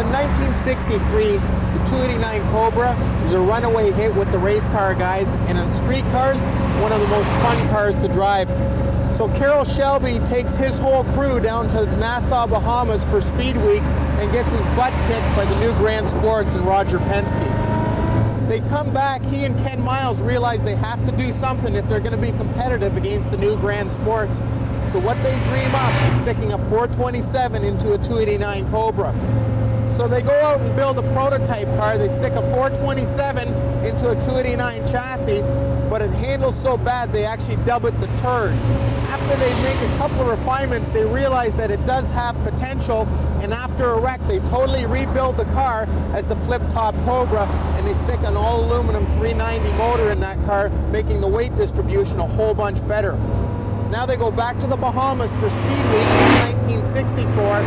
in 1963, the 289 Cobra was a runaway hit with the race car guys, and on street cars, one of the most fun cars to drive. So Carroll Shelby takes his whole crew down to Nassau, Bahamas for Speed Week and gets his butt kicked by the new Grand Sports and Roger Penske. They come back, he and Ken Miles realize they have to do something if they're going to be competitive against the new Grand Sports. So what they dream up is sticking a 427 into a 289 Cobra. So they go out and build a prototype car. They stick a 427 into a 289 chassis, but it handles so bad they actually dub it the Turd. After they make a couple of refinements, they realize that it does have potential, and after a wreck, they totally rebuild the car as the flip-top Cobra, and they stick an all-aluminum 390 motor in that car, making the weight distribution a whole bunch better. Now they go back to the Bahamas for Speed Week in 1964,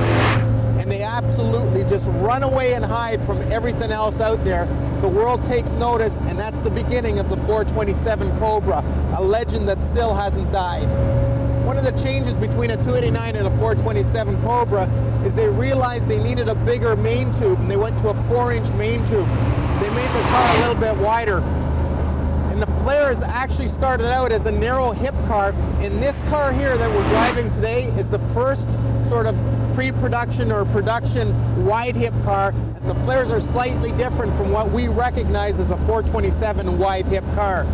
and they absolutely just run away and hide from everything else out there. The world takes notice, and that's the beginning of the 427 Cobra, a legend that still hasn't died. One of the changes between a 289 and a 427 Cobra is they realized they needed a bigger main tube, and they went to a 4-inch main tube. They made the car a little bit wider. And the Flares actually started out as a narrow hip car, and this car here that we're driving today is the first sort of pre-production or production wide hip car. And the Flares are slightly different from what we recognize as a 427 wide hip car.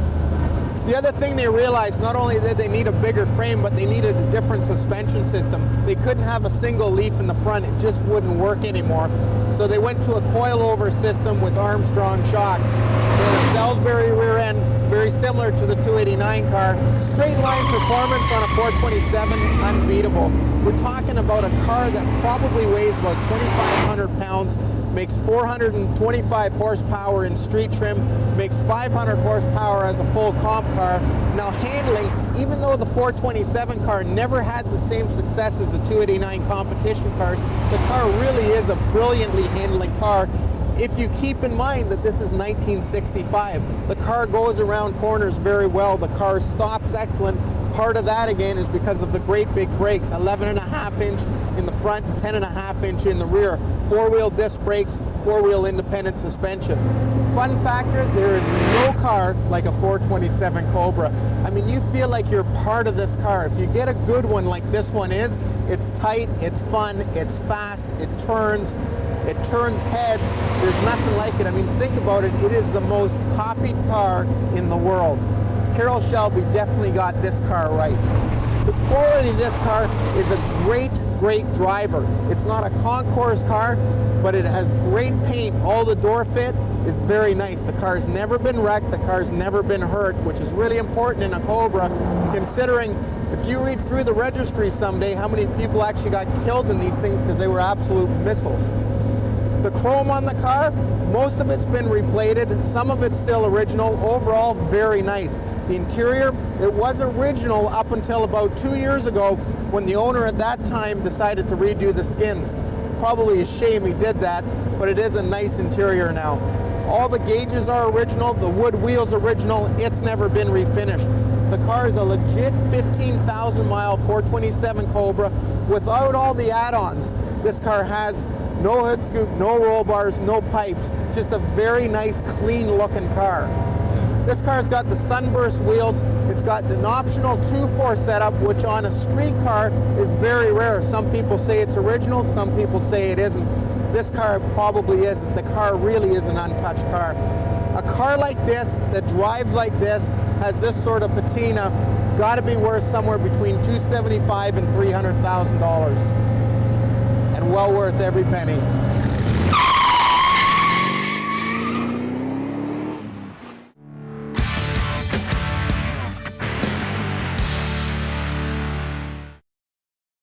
The other thing they realized, not only did they need a bigger frame, but they needed a different suspension system. They couldn't have a single leaf in the front, it just wouldn't work anymore. So they went to a coilover system with Armstrong shocks. They had a Salisbury rear end, very similar to the 289 car. Straight line performance on a 427, unbeatable. We're talking about a car that probably weighs about 2,500 pounds, makes 425 horsepower in street trim, makes 500 horsepower as a full comp car. Now handling, even though the 427 car never had the same success as the 289 competition cars, the car really is a brilliantly handling car. If you keep in mind that this is 1965, the car goes around corners very well, the car stops excellent. Part of that again is because of the great big brakes, 11.5 inch in the front, 10.5 inch in the rear. 4-wheel disc brakes, 4-wheel independent suspension. Fun factor, there is no car like a 427 Cobra. I mean, you feel like you're part of this car. If you get a good one like this one is, it's tight, it's fun, it's fast, it turns heads. There's nothing like it. I mean, think about it. It is the most copied car in the world. Carroll Shelby definitely got this car right. The quality of this car is a great driver. It's not a concours car, but it has great paint. All the door fit is very nice. The car's never been wrecked. The car's never been hurt, which is really important in a Cobra, considering if you read through the registry someday, how many people actually got killed in these things because they were absolute missiles. The chrome on the car, most of it's been replated, some of it's still original. Overall, very nice. The interior, it was original up until about 2 years ago when the owner at that time decided to redo the skins. Probably a shame he did that, but it is a nice interior now. All the gauges are original, the wood wheels original, it's never been refinished. The car is a legit 15,000 mile 427 Cobra without all the add-ons. This car has no hood scoop, no roll bars, no pipes, just a very nice, clean looking car. This car's got the sunburst wheels. It's got an optional 2.4 setup, which on a street car is very rare. Some people say it's original, some people say it isn't. This car probably isn't. The car really is an untouched car. A car like this, that drives like this, has this sort of patina, gotta be worth somewhere between $275,000 and $300,000. And well worth every penny.